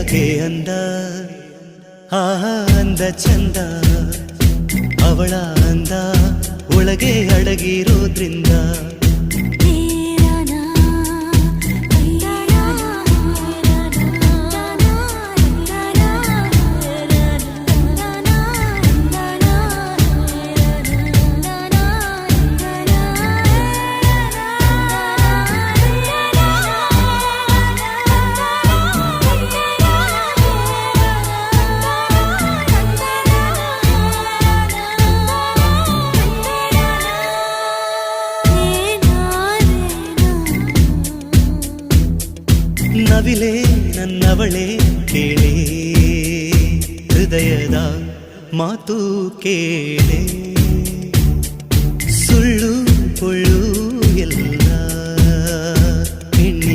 ಯಾಕೆ ಅಂದ ಆ ಅಂದ ಚಂದ ಅವಳ ಅಂದ ಒಳಗೆ ಅಡಗಿರೋದ್ರಿಂದ ನವಿಲೆ ನನ್ನವಳೆ ಕೇಳೆ ಹೃದಯದ ಮಾತು ಕೇಳೆ ಸುಳ್ಳು ಪೊಳ್ಳು